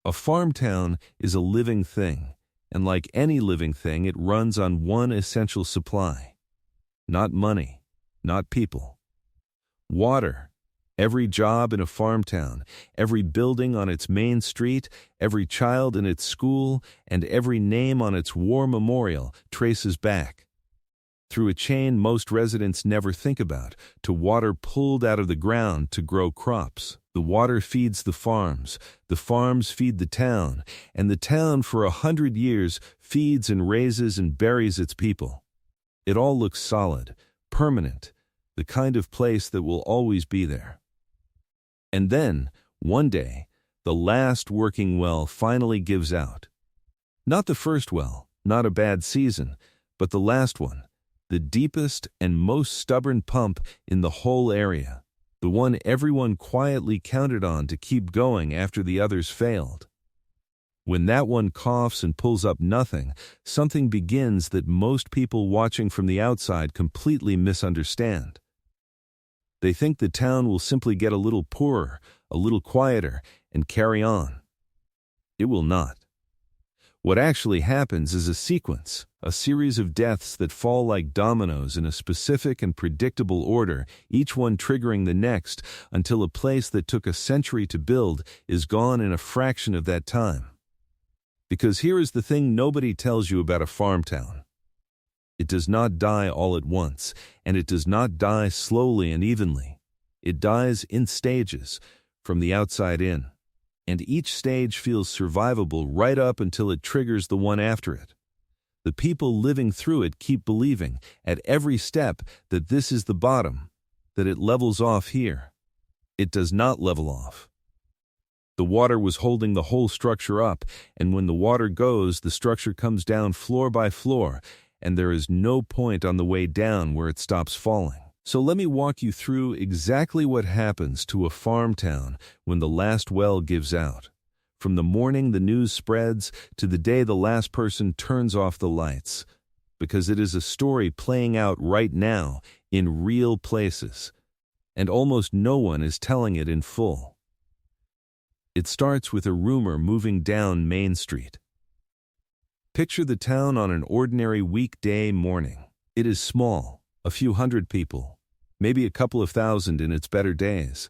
A farm town is a living thing, and like any living thing, it runs on one essential supply. Not money, not people. Water. Every job in a farm town, every building on its main street, every child in its school, and every name on its war memorial traces back, through a chain most residents never think about, to water pulled out of the ground to grow crops. The water feeds the farms feed the town, and the town for 100 years feeds and raises and buries its people. It all looks solid, permanent, the kind of place that will always be there. And then, one day, the last working well finally gives out. Not the first well, not a bad season, but the last one, the deepest and most stubborn pump in the whole area, the one everyone quietly counted on to keep going after the others failed. When that one coughs and pulls up nothing, something begins that most people watching from the outside completely misunderstand. They think the town will simply get a little poorer, a little quieter, and carry on. It will not. What actually happens is a sequence, a series of deaths that fall like dominoes in a specific and predictable order, each one triggering the next, until a place that took a century to build is gone in a fraction of that time. Because here is the thing nobody tells you about a farm town. It does not die all at once, and it does not die slowly and evenly. It dies in stages, from the outside in, and each stage feels survivable right up until it triggers the one after it. The people living through it keep believing, at every step, that this is the bottom, that it levels off here. It does not level off. The water was holding the whole structure up, and when the water goes, the structure comes down floor by floor, and there is no point on the way down where it stops falling. So let me walk you through exactly what happens to a farm town when the last well gives out. From the morning the news spreads to the day the last person turns off the lights. Because it is a story playing out right now in real places, and almost no one is telling it in full. It starts with a rumor moving down Main Street. Picture the town on an ordinary weekday morning. It is small, a few hundred people, maybe a couple of thousand in its better days.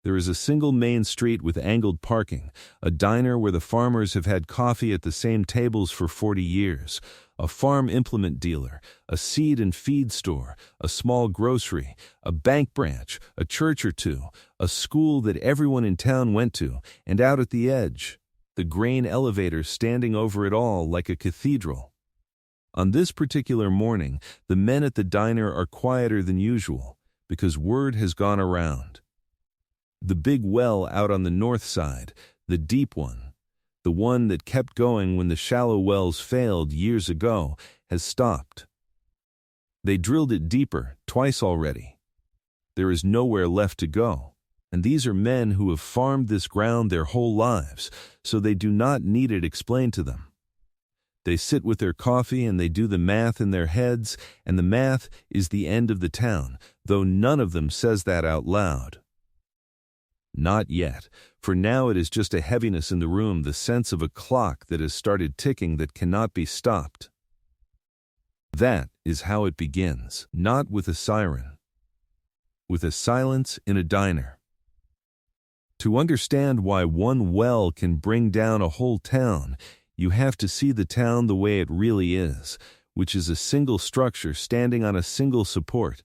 There is a single main street with angled parking, a diner where the farmers have had coffee at the same tables for 40 years, a farm implement dealer, a seed and feed store, a small grocery, a bank branch, a church or two, a school that everyone in town went to, and out at the edge, the grain elevator standing over it all like a cathedral. On this particular morning, the men at the diner are quieter than usual, because word has gone around. The big well out on the north side, the deep one, the one that kept going when the shallow wells failed years ago, has stopped. They drilled it deeper, twice already. There is nowhere left to go. And these are men who have farmed this ground their whole lives, so they do not need it explained to them. They sit with their coffee and they do the math in their heads, and the math is the end of the town, though none of them says that out loud. Not yet, for now it is just a heaviness in the room, the sense of a clock that has started ticking that cannot be stopped. That is how it begins, not with a siren, with a silence in a diner. To understand why one well can bring down a whole town, you have to see the town the way it really is, which is a single structure standing on a single support.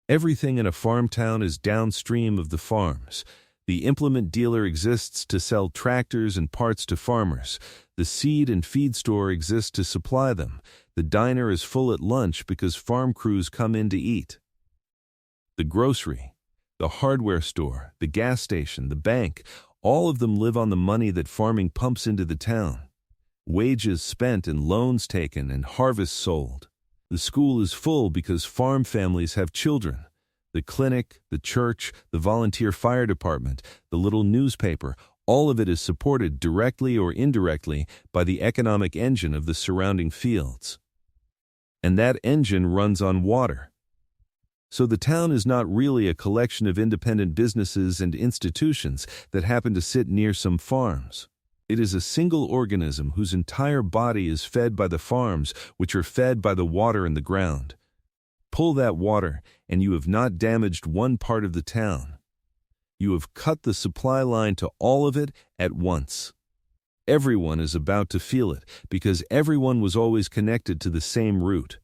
Everything in a farm town is downstream of the farms. The implement dealer exists to sell tractors and parts to farmers. The seed and feed store exists to supply them. The diner is full at lunch because farm crews come in to eat. The grocery, the hardware store, the gas station, the bank, all of them live on the money that farming pumps into the town. Wages spent and loans taken and harvests sold. The school is full because farm families have children. The clinic, the church, the volunteer fire department, the little newspaper, all of it is supported directly or indirectly by the economic engine of the surrounding fields. And that engine runs on water. So the town is not really a collection of independent businesses and institutions that happen to sit near some farms. It is a single organism whose entire body is fed by the farms, which are fed by the water in the ground. Pull that water, and you have not damaged one part of the town. You have cut the supply line to all of it at once. Everyone is about to feel it, because everyone was always connected to the same root.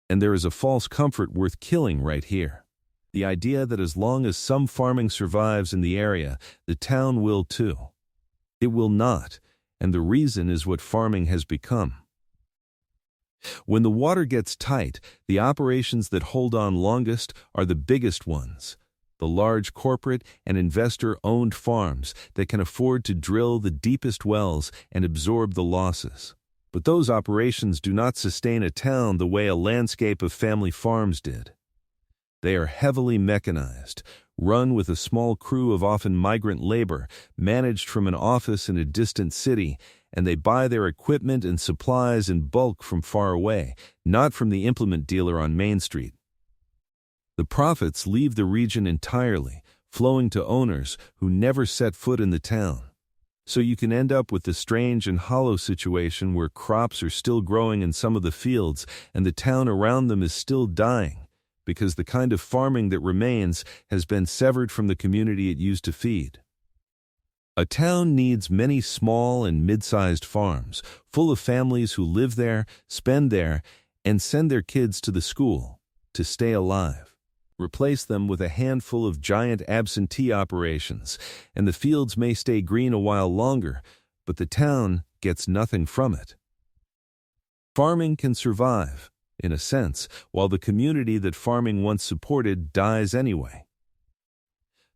And there is a false comfort worth killing right here. The idea that as long as some farming survives in the area, the town will too. It will not, and the reason is what farming has become. When the water gets tight, the operations that hold on longest are the biggest ones, the large corporate and investor-owned farms that can afford to drill the deepest wells and absorb the losses. But those operations do not sustain a town the way a landscape of family farms did. They are heavily mechanized, run with a small crew of often migrant labor, managed from an office in a distant city, and they buy their equipment and supplies in bulk from far away, not from the implement dealer on Main Street. The profits leave the region entirely, flowing to owners who never set foot in the town. So you can end up with the strange and hollow situation where crops are still growing in some of the fields and the town around them is still dying, because the kind of farming that remains has been severed from the community it used to feed. A town needs many small and mid-sized farms, full of families who live there, spend there, and send their kids to the school, to stay alive. Replace them with a handful of giant absentee operations, and the fields may stay green a while longer, but the town gets nothing from it. Farming can survive, in a sense, while the community that farming once supported dies anyway.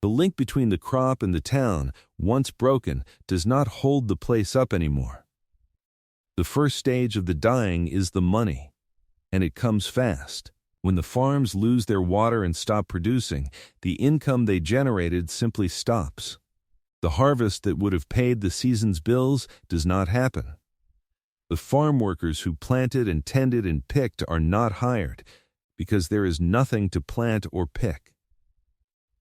The link between the crop and the town, once broken, does not hold the place up anymore. The first stage of the dying is the money, and it comes fast. When the farms lose their water and stop producing, the income they generated simply stops. The harvest that would have paid the season's bills does not happen. The farm workers who planted and tended and picked are not hired, because there is nothing to plant or pick.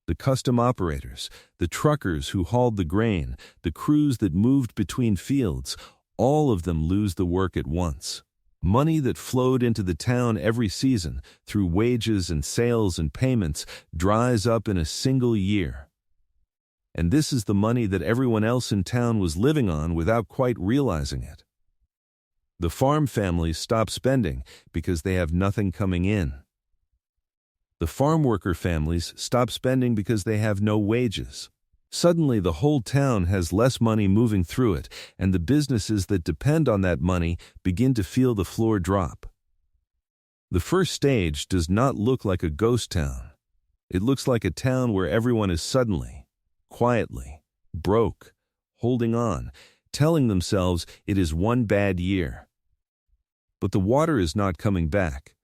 The custom operators, the truckers who hauled the grain, the crews that moved between fields, all of them lose the work at once. Money that flowed into the town every season, through wages and sales and payments, dries up in a single year. And this is the money that everyone else in town was living on without quite realizing it. The farm families stop spending because they have nothing coming in. The farm worker families stop spending because they have no wages. Suddenly, the whole town has less money moving through it, and the businesses that depend on that money begin to feel the floor drop. The first stage does not look like a ghost town. It looks like a town where everyone is suddenly, quietly, broke, holding on, telling themselves it is one bad year. But the water is not coming back,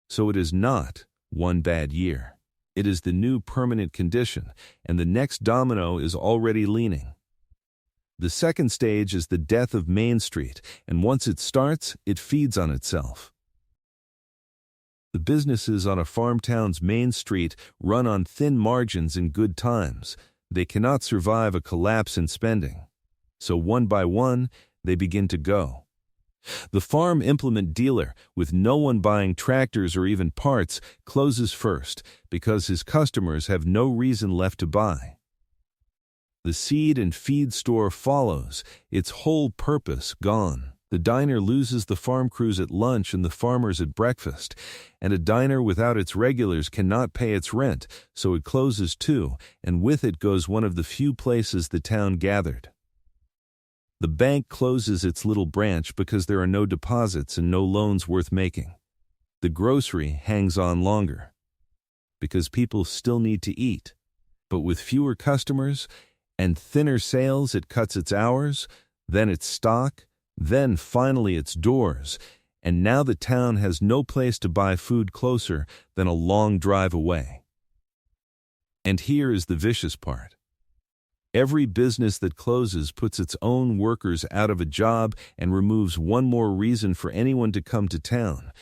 so it is not one bad year. It is the new permanent condition, and the next domino is already leaning. The second stage is the death of Main Street, and once it starts, it feeds on itself. The businesses on a farm town's Main Street run on thin margins in good times. They cannot survive a collapse in spending. So one by one, they begin to go. The farm implement dealer, with no one buying tractors or even parts, closes first because his customers have no reason left to buy. The seed and feed store follows, its whole purpose gone. The diner loses the farm crews at lunch and the farmers at breakfast, and a diner without its regulars cannot pay its rent, so it closes too, and with it goes one of the few places the town gathered. The bank closes its little branch because there are no deposits and no loans worth making. The grocery hangs on longer because people still need to eat. But with fewer customers and thinner sales, it cuts its hours, then its stock, then finally its doors, and now the town has no place to buy food closer than a long drive away. And here is the vicious part. Every business that closes puts its own workers out of a job and removes one more reason for anyone to come to town,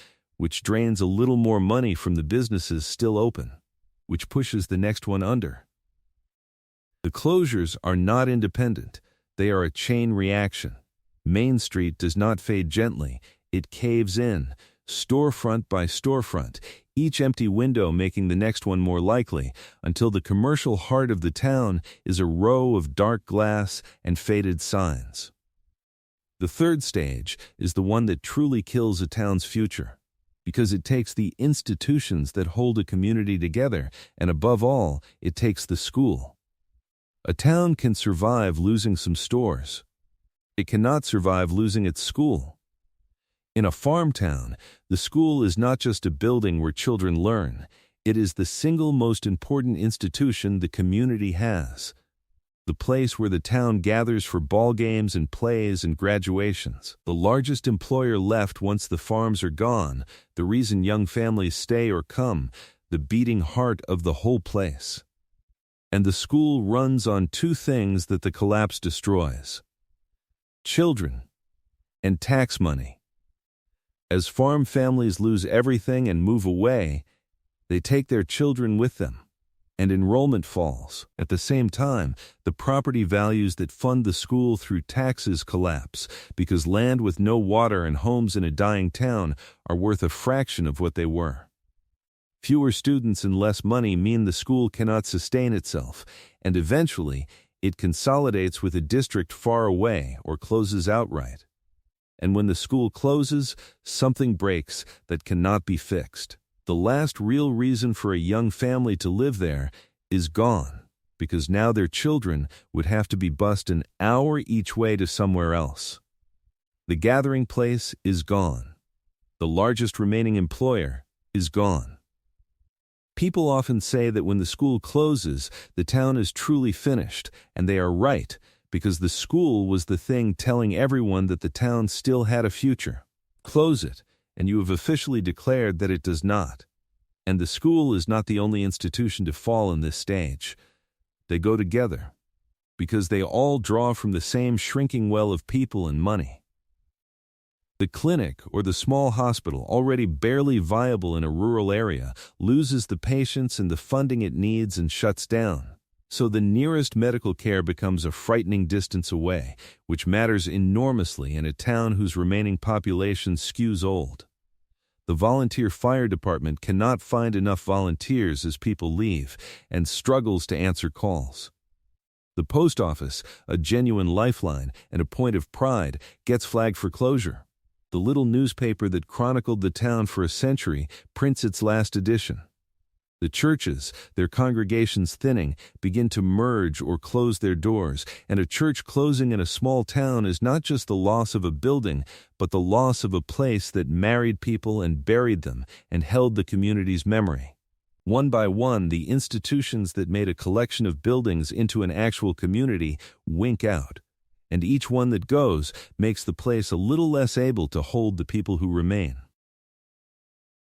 which drains a little more money from the businesses still open, which pushes the next one under. The closures are not independent. They are a chain reaction. Main Street does not fade gently. It caves in, storefront by storefront, each empty window making the next one more likely, until the commercial heart of the town is a row of dark glass and faded signs. The third stage is the one that truly kills a town's future, because it takes the institutions that hold a community together, and above all, it takes the school. A town can survive losing some stores. It cannot survive losing its school. In a farm town, the school is not just a building where children learn. It is the single most important institution the community has. The place where the town gathers for ball games and plays and graduations. The largest employer left once the farms are gone, the reason young families stay or come, the beating heart of the whole place. And the school runs on two things that the collapse destroys: children and tax money. As farm families lose everything and move away, they take their children with them, and enrollment falls. At the same time, the property values that fund the school through taxes collapse, because land with no water and homes in a dying town are worth a fraction of what they were. Fewer students and less money mean the school cannot sustain itself, and eventually it consolidates with a district far away or closes outright. And when the school closes, something breaks that cannot be fixed. The last real reason for a young family to live there is gone, because now their children would have to be bused an hour each way to somewhere else. The gathering place is gone. The largest remaining employer is gone. People often say that when the school closes, the town is truly finished, and they are right, because the school was the thing telling everyone that the town still had a future. Close it, and you have officially declared that it does not. And the school is not the only institution to fall in this stage. They go together, because they all draw from the same shrinking well of people and money. The clinic or the small hospital, already barely viable in a rural area, loses the patients and the funding it needs and shuts down. So the nearest medical care becomes a frightening distance away, which matters enormously in a town whose remaining population skews old. The volunteer fire department cannot find enough volunteers as people leave, and struggles to answer calls. The post office, a genuine lifeline and a point of pride, gets flagged for closure. The little newspaper that chronicled the town for a century prints its last edition. The churches, their congregations thinning, begin to merge or close their doors, and a church closing in a small town is not just the loss of a building, but the loss of a place that married people and buried them and held the community's memory. One by one, the institutions that made a collection of buildings into an actual community wink out, and each one that goes makes the place a little less able to hold the people who remain.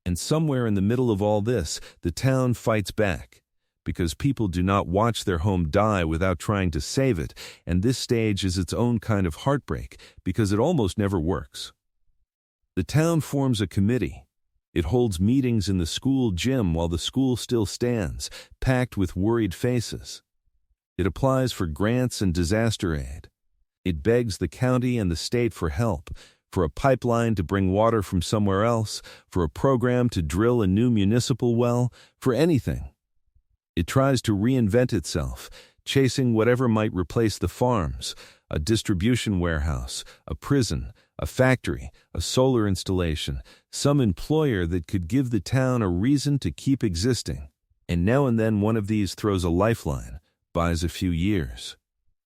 And somewhere in the middle of all this, the town fights back, because people do not watch their home die without trying to save it, and this stage is its own kind of heartbreak, because it almost never works. The town forms a committee. It holds meetings in the school gym while the school still stands, packed with worried faces. It applies for grants and disaster aid. It begs the county and the state for help, for a pipeline to bring water from somewhere else, for a program to drill a new municipal well, for anything. It tries to reinvent itself, chasing whatever might replace the farms, a distribution warehouse, a prison, a factory, a solar installation, some employer that could give the town a reason to keep existing. And now and then one of these throws a lifeline, buys a few years.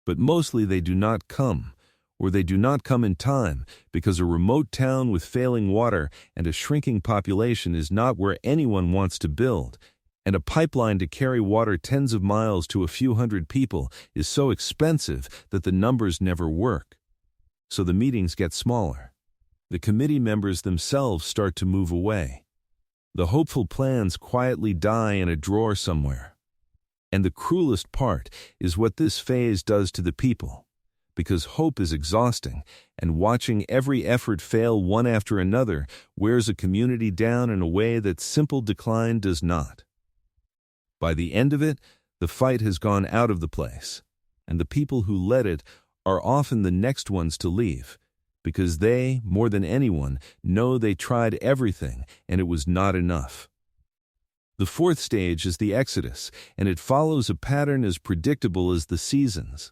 But mostly they do not come, or they do not come in time, because a remote town with failing water and a shrinking population is not where anyone wants to build, and a pipeline to carry water tens of miles to a few hundred people is so expensive that the numbers never work. So the meetings get smaller. The committee members themselves start to move away. The hopeful plans quietly die in a drawer somewhere. And the cruelest part is what this phase does to the people, because hope is exhausting, and watching every effort fail one after another wears a community down in a way that simple decline does not. By the end of it, the fight has gone out of the place, and the people who led it are often the next ones to leave, because they, more than anyone, know they tried everything and it was not enough. The fourth stage is the exodus, and it follows a pattern as predictable as the seasons.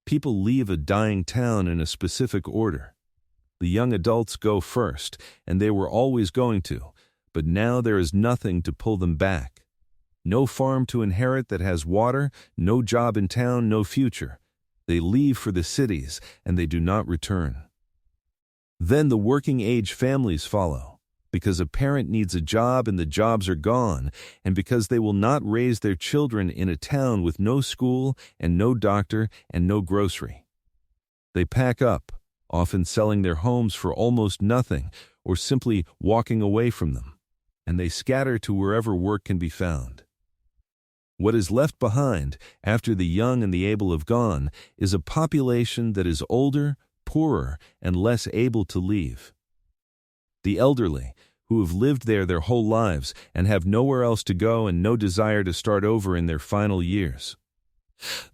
People leave a dying town in a specific order. The young adults go first, and they were always going to, but now there is nothing to pull them back. No farm to inherit that has water, no job in town, no future. They leave for the cities, and they do not return. Then the working-age families follow, because a parent needs a job and the jobs are gone, and because they will not raise their children in a town with no school and no doctor and no grocery. They pack up, often selling their homes for almost nothing or simply walking away from them, and they scatter to wherever work can be found. What is left behind, after the young and the able have gone, is a population that is older, poorer, and less able to leave. The elderly, who have lived there their whole lives and have nowhere else to go and no desire to start over in their final years.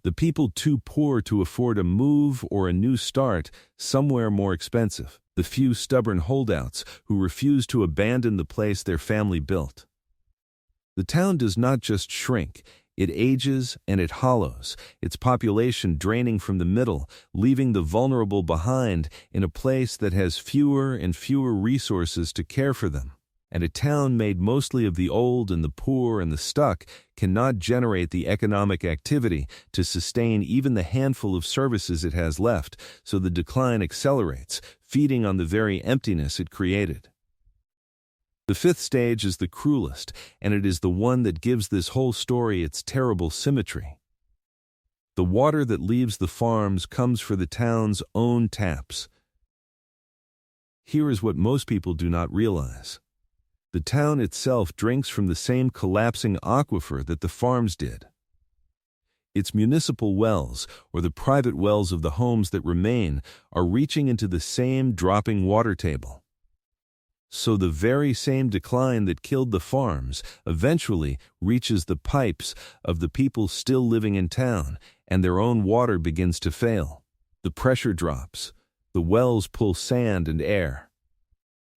The people too poor to afford a move or a new start somewhere more expensive. The few stubborn holdouts who refuse to abandon the place their family built. The town does not just shrink, it ages and it hollows, its population draining from the middle, leaving the vulnerable behind in a place that has fewer and fewer resources to care for them. And a town made mostly of the old and the poor and the stuck cannot generate the economic activity to sustain even the handful of services it has left, so the decline accelerates, feeding on the very emptiness it created. The fifth stage is the cruelest, and it is the one that gives this whole story its terrible symmetry. The water that leaves the farms comes for the town's own taps. Here is what most people do not realize. The town itself drinks from the same collapsing aquifer that the farms did. Its municipal wells, or the private wells of the homes that remain, are reaching into the same dropping water table. So the very same decline that killed the farms eventually reaches the pipes of the people still living in town, and their own water begins to fail. The pressure drops. The wells pull sand and air.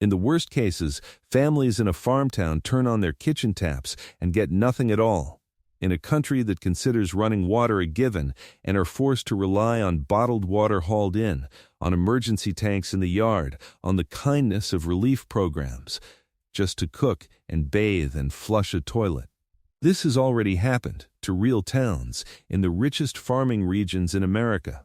In the worst cases, families in a farm town turn on their kitchen taps and get nothing at all. In a country that considers running water a given and are forced to rely on bottled water hauled in, on emergency tanks in the yard, on the kindness of relief programs, just to cook and bathe and flush a toilet. This has already happened to real towns in the richest farming regions in America.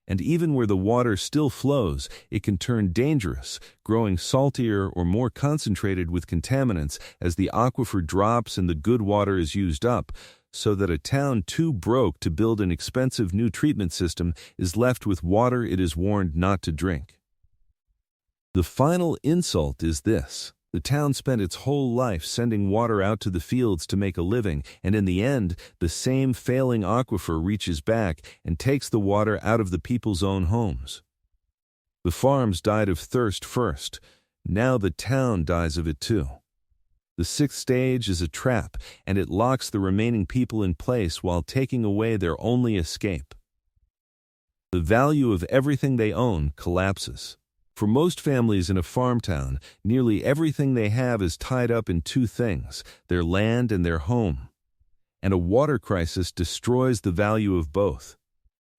And even where the water still flows, it can turn dangerous, growing saltier or more concentrated with contaminants as the aquifer drops and the good water is used up, so that a town too broke to build an expensive new treatment system is left with water it is warned not to drink. The final insult is this. The town spent its whole life sending water out to the fields to make a living, and in the end, the same failing aquifer reaches back and takes the water out of the people's own homes. The farms died of thirst first. Now the town dies of it too. The sixth stage is a trap, and it locks the remaining people in place while taking away their only escape. The value of everything they own collapses. For most families in a farm town, nearly everything they have is tied up in two things, their land and their home. And a water crisis destroys the value of both.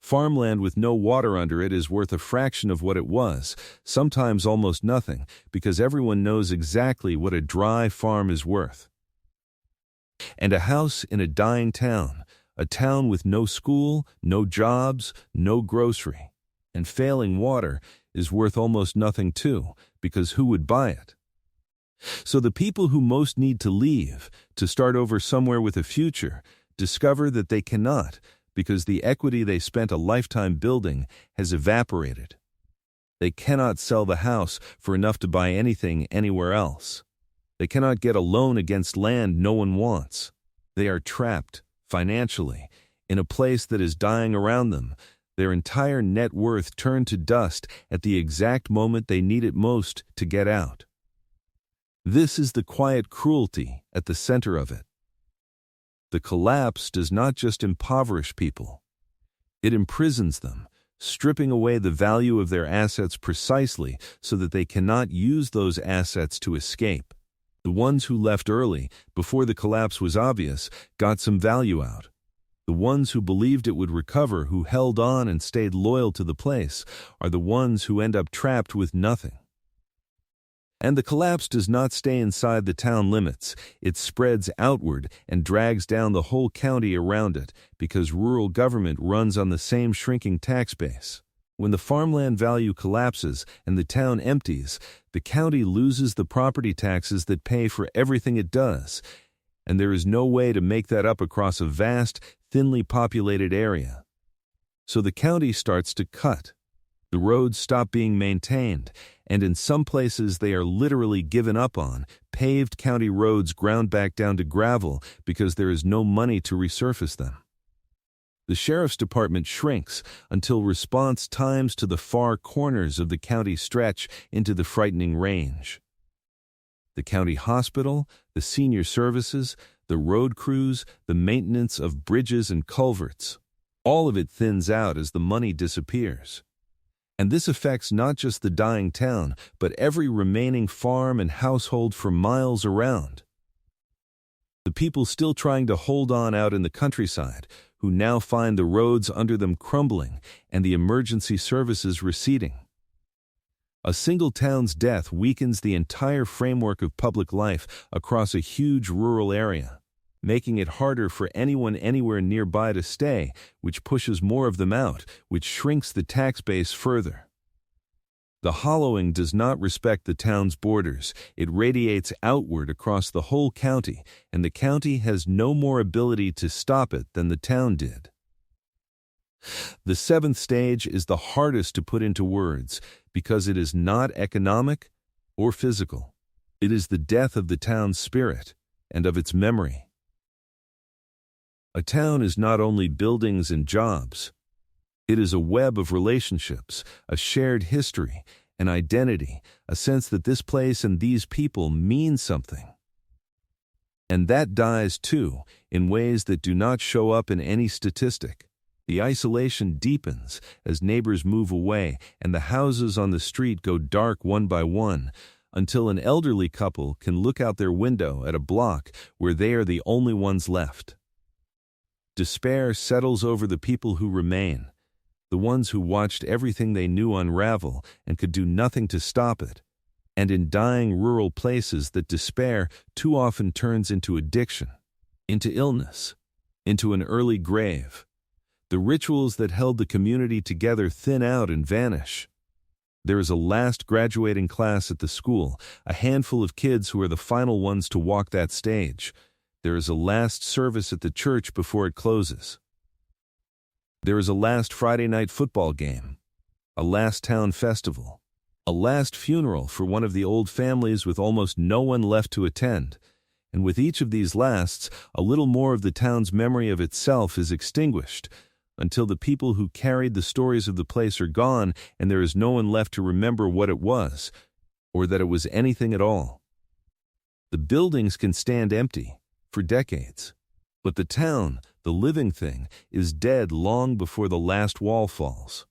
Farmland with no water under it is worth a fraction of what it was, sometimes almost nothing, because everyone knows exactly what a dry farm is worth. And a house in a dying town, a town with no school, no jobs, no grocery, and failing water, is worth almost nothing too, because who would buy it? So the people who most need to leave, to start over somewhere with a future, discover that they cannot, because the equity they spent a lifetime building has evaporated. They cannot sell the house for enough to buy anything anywhere else. They cannot get a loan against land no one wants. They are trapped, financially, in a place that is dying around them, Their entire net worth turned to dust at the exact moment they need it most to get out. This is the quiet cruelty at the center of it. The collapse does not just impoverish people. It imprisons them, stripping away the value of their assets precisely so that they cannot use those assets to escape. The ones who left early, before the collapse was obvious, got some value out. The ones who believed it would recover, who held on and stayed loyal to the place, are the ones who end up trapped with nothing. And the collapse does not stay inside the town limits. It spreads outward and drags down the whole county around it because rural government runs on the same shrinking tax base. When the farmland value collapses and the town empties, the county loses the property taxes that pay for everything it does, and there is no way to make that up across a vast, thinly populated area. So the county starts to cut. The roads stop being maintained, and in some places they are literally given up on. Paved county roads ground back down to gravel because there is no money to resurface them. The sheriff's department shrinks until response times to the far corners of the county stretch into the frightening range. The county hospital, the senior services, the road crews, the maintenance of bridges and culverts, all of it thins out as the money disappears. And this affects not just the dying town, but every remaining farm and household for miles around. The people still trying to hold on out in the countryside, who now find the roads under them crumbling and the emergency services receding. A single town's death weakens the entire framework of public life across a huge rural area, making it harder for anyone anywhere nearby to stay, which pushes more of them out, which shrinks the tax base further. The hollowing does not respect the town's borders. It radiates outward across the whole county, and the county has no more ability to stop it than the town did. The seventh stage is the hardest to put into words because it is not economic or physical. It is the death of the town's spirit and of its memory. A town is not only buildings and jobs. It is a web of relationships, a shared history, an identity, a sense that this place and these people mean something. And that dies too, in ways that do not show up in any statistic. The isolation deepens as neighbors move away and the houses on the street go dark one by one, until an elderly couple can look out their window at a block where they are the only ones left. Despair settles over the people who remain, the ones who watched everything they knew unravel and could do nothing to stop it. And in dying rural places, that despair too often turns into addiction, into illness, into an early grave. The rituals that held the community together thin out and vanish. There is a last graduating class at the school, a handful of kids who are the final ones to walk that stage. There is a last service at the church before it closes. There is a last Friday night football game, a last town festival, a last funeral for one of the old families with almost no one left to attend. And with each of these lasts, a little more of the town's memory of itself is extinguished, until the people who carried the stories of the place are gone and there is no one left to remember what it was, or that it was anything at all. The buildings can stand empty for decades, but the town, the living thing, is dead long before the last wall falls.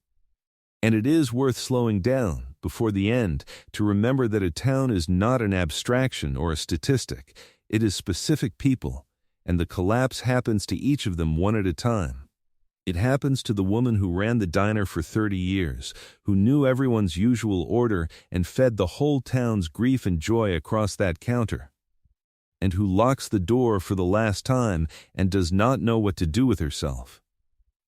And it is worth slowing down before the end to remember that a town is not an abstraction or a statistic. It is specific people, and the collapse happens to each of them one at a time. It happens to the woman who ran the diner for 30 years, who knew everyone's usual order and fed the whole town's grief and joy across that counter, and who locks the door for the last time and does not know what to do with herself.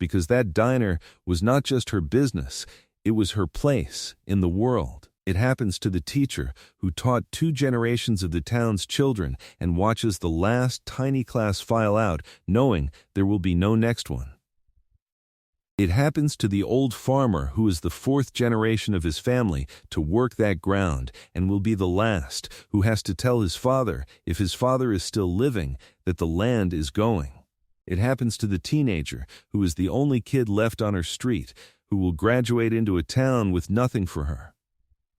Because that diner was not just her business, it was her place in the world. It happens to the teacher who taught 2 generations of the town's children and watches the last tiny class file out, knowing there will be no next one. It happens to the old farmer who is the 4th generation of his family to work that ground and will be the last, who has to tell his father, if his father is still living, that the land is going. It happens to the teenager who is the only kid left on her street, who will graduate into a town with nothing for her,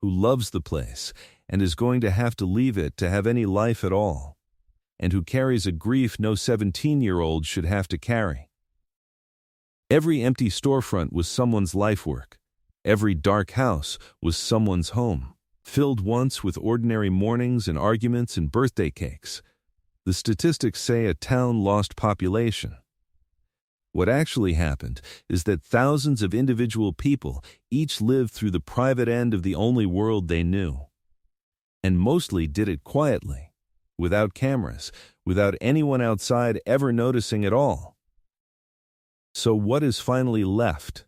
who loves the place and is going to have to leave it to have any life at all, and who carries a grief no 17-year-old should have to carry. Every empty storefront was someone's life work. Every dark house was someone's home, filled once with ordinary mornings and arguments and birthday cakes. The statistics say a town lost population. What actually happened is that thousands of individual people each lived through the private end of the only world they knew, and mostly did it quietly, without cameras, without anyone outside ever noticing at all. So what is finally left?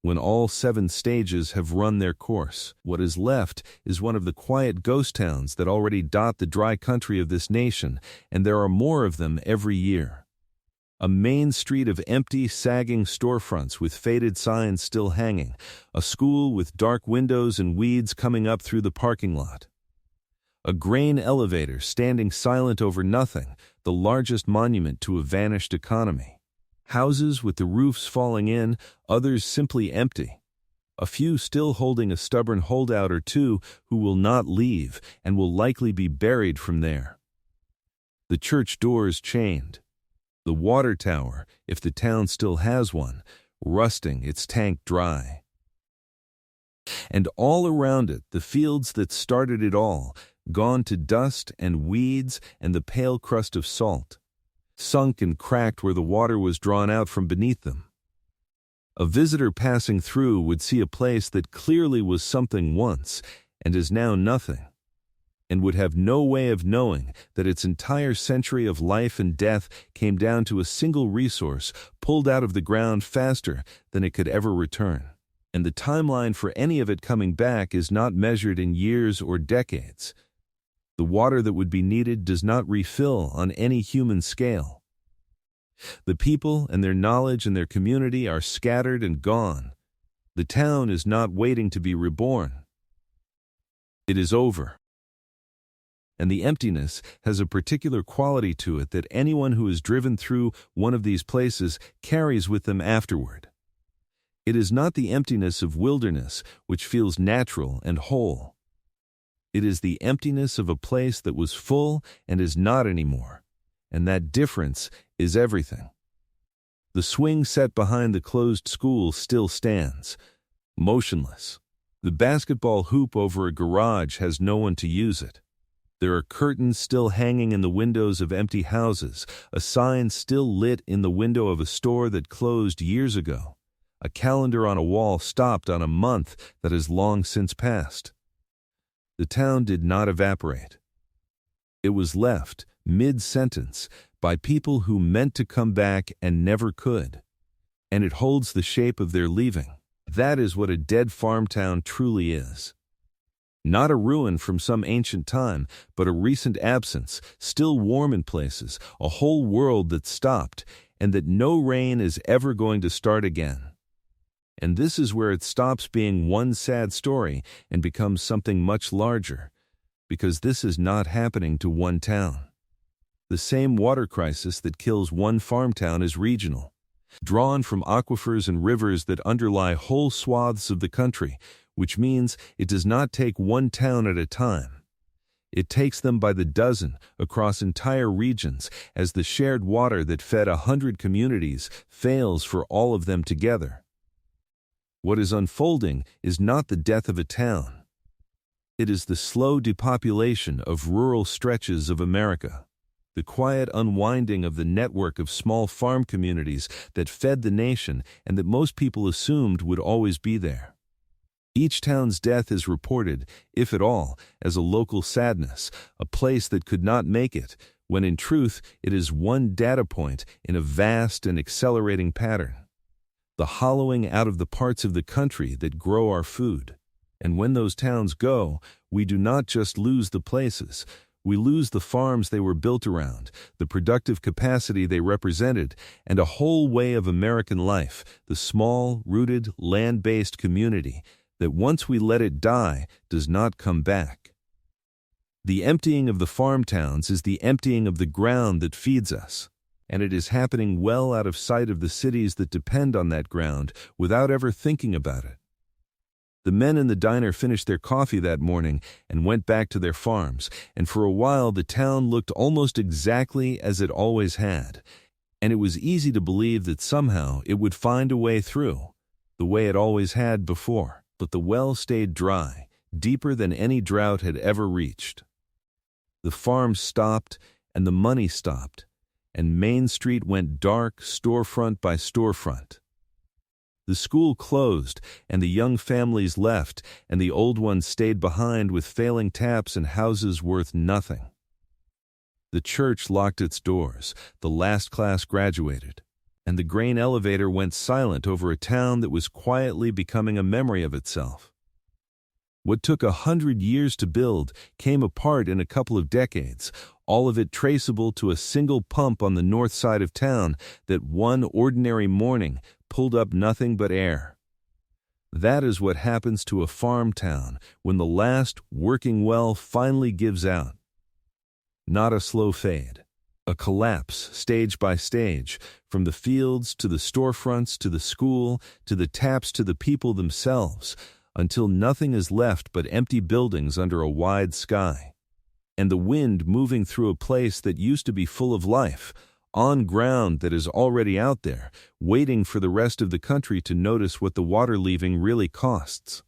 When all 7 stages have run their course, what is left is one of the quiet ghost towns that already dot the dry country of this nation, and there are more of them every year. A main street of empty, sagging storefronts with faded signs still hanging, a school with dark windows and weeds coming up through the parking lot. A grain elevator standing silent over nothing, the largest monument to a vanished economy. Houses with the roofs falling in, others simply empty. A few still holding a stubborn holdout or two who will not leave and will likely be buried from there. The church doors chained. The water tower, if the town still has one, rusting its tank dry. And all around it, the fields that started it all, gone to dust and weeds and the pale crust of salt, sunk and cracked where the water was drawn out from beneath them. A visitor passing through would see a place that clearly was something once and is now nothing, and would have no way of knowing that its entire century of life and death came down to a single resource pulled out of the ground faster than it could ever return. And the timeline for any of it coming back is not measured in years or decades. The water that would be needed does not refill on any human scale. The people and their knowledge and their community are scattered and gone. The town is not waiting to be reborn. It is over. And the emptiness has a particular quality to it that anyone who is driven through one of these places carries with them afterward. It is not the emptiness of wilderness, which feels natural and whole. It is the emptiness of a place that was full and is not anymore, and that difference is everything. The swing set behind the closed school still stands, motionless. The basketball hoop over a garage has no one to use it. There are curtains still hanging in the windows of empty houses, a sign still lit in the window of a store that closed years ago, a calendar on a wall stopped on a month that has long since passed. The town did not evaporate. It was left, mid-sentence, by people who meant to come back and never could, and it holds the shape of their leaving. That is what a dead farm town truly is. Not a ruin from some ancient time, but a recent absence, still warm in places, a whole world that stopped, and that no rain is ever going to start again. And this is where it stops being one sad story and becomes something much larger, because this is not happening to one town. The same water crisis that kills one farm town is regional, drawn from aquifers and rivers that underlie whole swaths of the country, which means it does not take one town at a time. It takes them by the dozen across entire regions as the shared water that fed 100 communities fails for all of them together. What is unfolding is not the death of a town. It is the slow depopulation of rural stretches of America, the quiet unwinding of the network of small farm communities that fed the nation and that most people assumed would always be there. Each town's death is reported, if at all, as a local sadness, a place that could not make it, when in truth it is one data point in a vast and accelerating pattern. The hollowing out of the parts of the country that grow our food. And when those towns go, we do not just lose the places. We lose the farms they were built around, the productive capacity they represented, and a whole way of American life, the small, rooted, land-based community that once we let it die does not come back. The emptying of the farm towns is the emptying of the ground that feeds us. and it is happening well out of sight of the cities that depend on that ground without ever thinking about it. The men in the diner finished their coffee that morning and went back to their farms, and for a while the town looked almost exactly as it always had, and it was easy to believe that somehow it would find a way through, the way it always had before. But the well stayed dry, deeper than any drought had ever reached. The farms stopped, and the money stopped, and Main Street went dark, storefront by storefront. The school closed, and the young families left, and the old ones stayed behind with failing taps and houses worth nothing. The church locked its doors, the last class graduated, and the grain elevator went silent over a town that was quietly becoming a memory of itself. What took 100 years to build came apart in a couple of decades, all of it traceable to a single pump on the north side of town that one ordinary morning pulled up nothing but air. That is what happens to a farm town when the last working well finally gives out. Not a slow fade. A collapse, stage by stage, from the fields to the storefronts to the school to the taps to the people themselves, until nothing is left but empty buildings under a wide sky. And the wind moving through a place that used to be full of life, on ground that is already out there, waiting for the rest of the country to notice what the water leaving really costs.